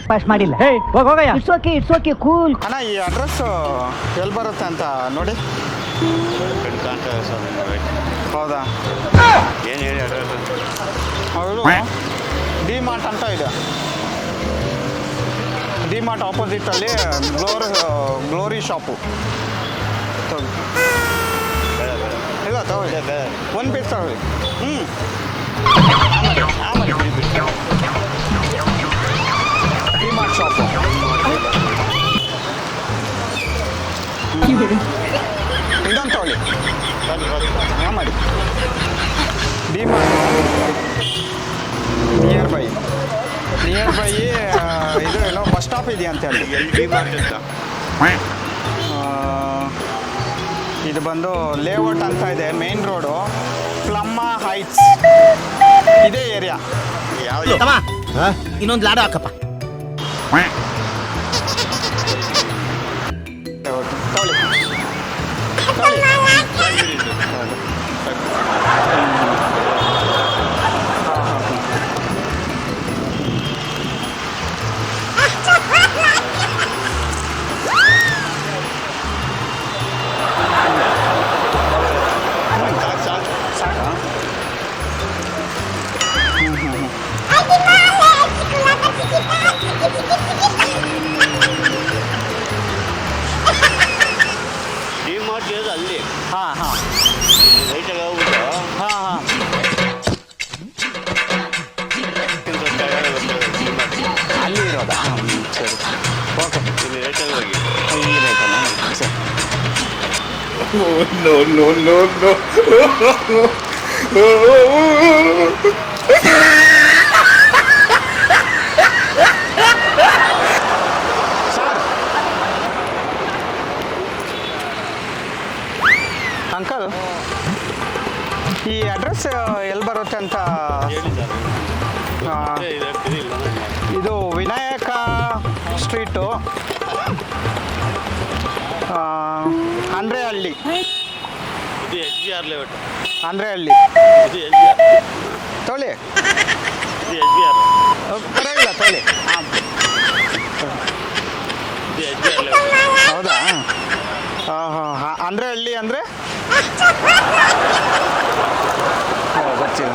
Breakfast ಮಾಡಿಲ್ಲ. ಹೇ ಹೋಗಯ್ಯ. It's okay cool. ಅಣ್ಣ ಈ ಅಡ್ರೆಸ್ ಎಲ್ಲಿ ಬರುತ್ತೆ ಅಂತ ನೋಡಿ. ಹೌದಾ? ಏನು ಹೇಳಿ ಅಡ್ರೆಸ್? ಹೌದು, ಡಿ ಮಾರ್ಟ್ ಅಂತ ಇದೆ. ಡಿ ಮಾರ್ಟ್ ಆಪೋಸಿಟಲ್ಲಿ ಗ್ಲೋರಿ ಶಾಪು. ಇಲ್ಲ ತಗೊಳ್ಳಿ, ಒಂದು ಪೀಸ್ ತಗೊಳ್ಳಿ. ಡಿ ಮಾರ್ಟ್ ಶಾಪು. ಇನ್ನೊಂದು ತಗೊಳ್ಳಿ. ಹಾಂ ಮಾಡಿ. ಡಿ ಮಾರ್ಟ್ ನಿಯರ್ ಬೈ ಇದು ಏನೋ ಬಸ್ ಸ್ಟಾಪ್ ಇದೆಯಾ ಅಂತ ಹೇಳಿ. ಎಲ್ಲಿ ಡಿ ಮಾರ್ಟ್ ಅಂತ? ಇದು ಬಂದು ಲೇಔಟ್ ಅಂತ ಇದೆ, ಮೇನ್ ರೋಡು, ಪ್ಲಮ್ಮ ಹೈಟ್ಸ್ ಇದೇ ಏರಿಯಾ. ಯಾವುದು? ಇನ್ನೊಂದು ಲಾಡು ಹಾಕಪ್ಪ. ಡಿ ಮಾರ್ಟ್ ಇರೋದು ಅಲ್ಲಿ. ಹಾಂ ರೈಟಲ್ಲಿ ಹೋಗ್ಬಿಟ್ಟು ಡಿ ಮಾರ್ಟ್ಗೆ ಅಲ್ಲಿ ಇರೋದಾ? ಸರಿ, ಓಕೆ. ಇಲ್ಲಿ ರೈಟಲ್ಲಿ ಹೋಗಿ. ಈ ರೇಟಲ್ಲ? ಸರಿ. ಅಂಕಲ್, ಈ ಅಡ್ರೆಸ್ ಎಲ್ಲಿ ಬರುತ್ತೆ ಅಂತ ಹೇಳಿ ಸರ್. ಇದು ವಿನಾಯಕ ಸ್ಟ್ರೀಟು, ಅಂದ್ರೆಹಳ್ಳಿ. ಇದು ಎಸ್ ಬಿ ಆರ್ ಲೇಔಟ್. ಅಂದ್ರೆಹಳ್ಳಿ ಇದು ಎಸ್ ಬಿ ಆರ್. ತೊಗೊಳ್ಳಿ. ಇದು ಎಸ್ ಬಿ ಆರ್. ಪರವಾಗಿಲ್ಲ ತೊಗೊಳ್ಳಿ. ಹಾಂ, ಇದು ಎಸ್ ಬಿ ಆರ್ ಲೇಔಟ್. ಹೌದಾ? ಹಾಂ ಅಂದ್ರೆಹಳ್ಳಿ ಅಂದರೆ ಗೊತ್ತಿಲ್ಲ.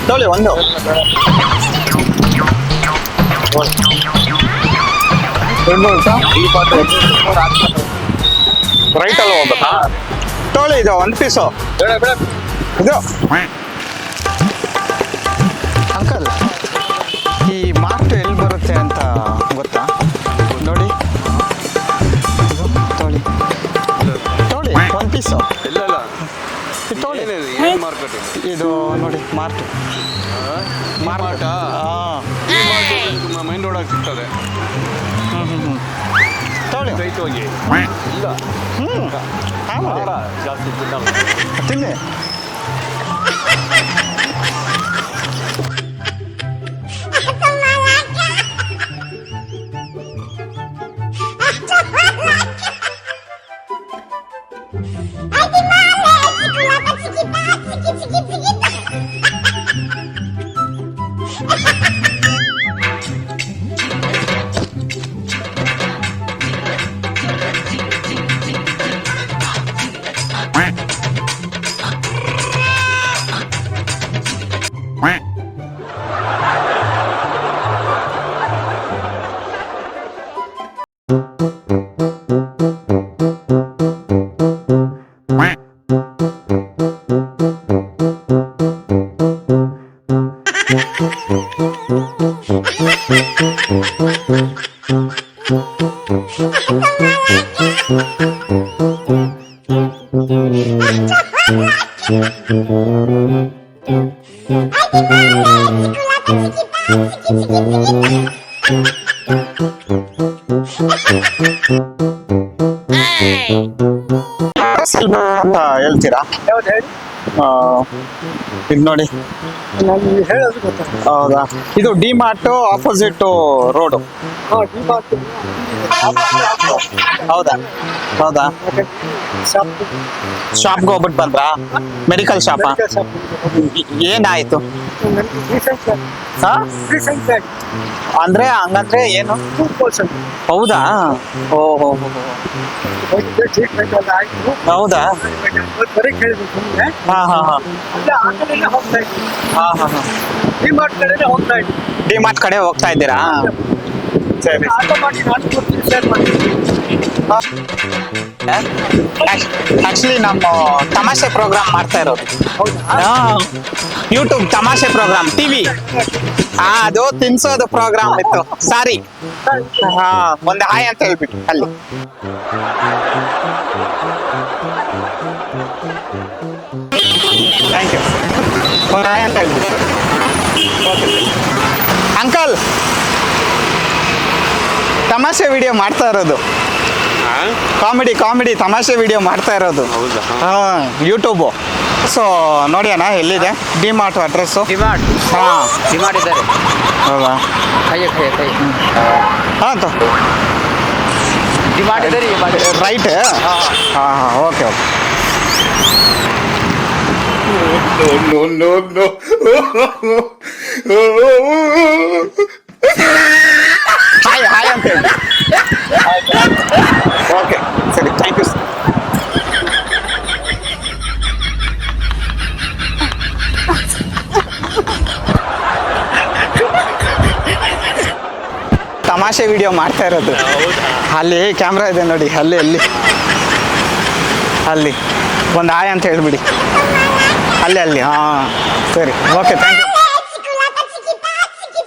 ತೊಗೊಳ್ಳಿ ಒಂದು. ರೈಟಲ್ಲಿ ಹೋಗ್ಬೇಕಾ? ತೊಗೊಳ್ಳಿ, ಇದು ಒಂದು ಪೀಸು ಇದು. ಅಂಕಲ್, ಈ ಮಾರ್ಟ್ ಎಲ್ಲಿ ಬರುತ್ತೆ ಅಂತ ಗೊತ್ತಾ? ನೋಡಿ, ತೊಗೊಳ್ಳಿ ಒಂದು ಪೀಸು. ಇಲ್ಲ ತೊಗೊಳ್ಳಿ. ಏನು ಮಾರ್ಕೆಟ್ ಇದು ನೋಡಿ ಮಾರ್ಟ್. ಮಾರ್ಟಾ? ಹಾಂ, ಮೈನ್ ರೋಡಾಗಿ ಸಿಗ್ತದೆ. ತೊಗೊಳ್ಳಿ. ರೈಟ್ ಹೋಗಿ. ಇಲ್ಲ ಹಾಂ ಜಾಸ್ತಿ ತಿನ್ನಲ್ಲ. ತಿನ್ನಿ. ಹೇಳ್ತೀರಾ? ಇದು ನೋಡಿ, ಹೌದಾ? ಇದು ಡಿ ಮಾರ್ಟ್ ಆಪೋಸಿಟ್ ರೋಡು. ಹೌದಾ ಹೌದಾ ಶಾಪ್ಗೆ ಹೋಗ್ಬಿಟ್ಟು ಬಂದ್ರಾ ಮೆಡಿಕಲ್ ಶಾಪಾ ಏನಾಯ್ತು ಹಾ ಅಂದ್ರೆ ಹಂಗಂದ್ರೆ ಏನು ಹೌದಾ ಓಹೋ ಹೌದಾ ಹಾ ಹಾ ಹಾ ಹಾ ಹಾ ಹಾ ಡಿಮಾರ್ಟ್ ಕಡೆ ಹೋಗ್ತಾ ಇದ್ದೀರಾ ಸರಿ ಆಕ್ಚುಲಿ ನಮ್ಮ ತಮಾಷೆ ಪ್ರೋಗ್ರಾಮ್ ಮಾಡ್ತಾ ಇರೋದು ಯೂಟ್ಯೂಬ್ ತಮಾಷೆ ಪ್ರೋಗ್ರಾಮ್ ಟಿವಿ ಅದು ತಿನ್ಸೋದು ಪ್ರೋಗ್ರಾಮ್ ಇತ್ತು ಸಾರಿ ಹಾ ಒಂದು ಹಾಯ್ ಅಂತ ಹೇಳ್ಬಿಟ್ಟು ಅಲ್ಲಿ ಥ್ಯಾಂಕ್ ಯು ಒಂದು ಹಾಯ್ ಅಂತ ಹೇಳ್ಬಿಟ್ಟು ಅಂಕಲ್ ತಮಾಷೆ ವಿಡಿಯೋ ಮಾಡ್ತಾ ಇರೋದು ಕಾಮಿಡಿ ತಮಾಷೆ ವಿಡಿಯೋ ಮಾಡ್ತಾ ಇರೋದು ಹೌದಾ ಹಾಂ ಯೂಟ್ಯೂಬು ಸೊ ನೋಡಿ ಅಣ್ಣ ಎಲ್ಲಿದೆ ಡಿಮಾರ್ಟ್ ಅಡ್ರೆಸ್ಸು ಡಿಮಾರ್ಟ್ ಹಾಂ ಡಿಮಾರ್ಟ್ ಇದ್ದಾರೆ ಹೌದಾ ಕೈ ಹಾಂ ಡಿಮಾರ್ಟ್ ಇದ್ದಾರೆ ರೈಟ್ ಹಾಂ ಹಾಂ ಓಕೆ ಓಕೆ ಹಾಯ್ ಹಾಯ್ ಅಂತ ಹೇಳಿ ಓಕೆ ಸರಿ ಥ್ಯಾಂಕ್ ಯು ತಮಾಷೆ ವಿಡಿಯೋ ಮಾಡ್ತಾ ಇರೋದು ಅಲ್ಲಿ ಕ್ಯಾಮ್ರಾ ಇದೆ ನೋಡಿ ಅಲ್ಲಿ ಅಲ್ಲಿ ಒಂದು ಹಾಯ್ ಅಂತ ಹೇಳ್ಬಿಡಿ ಅಲ್ಲಿ ಹಾಂ ಸರಿ ಓಕೆ ಥ್ಯಾಂಕ್ ಯು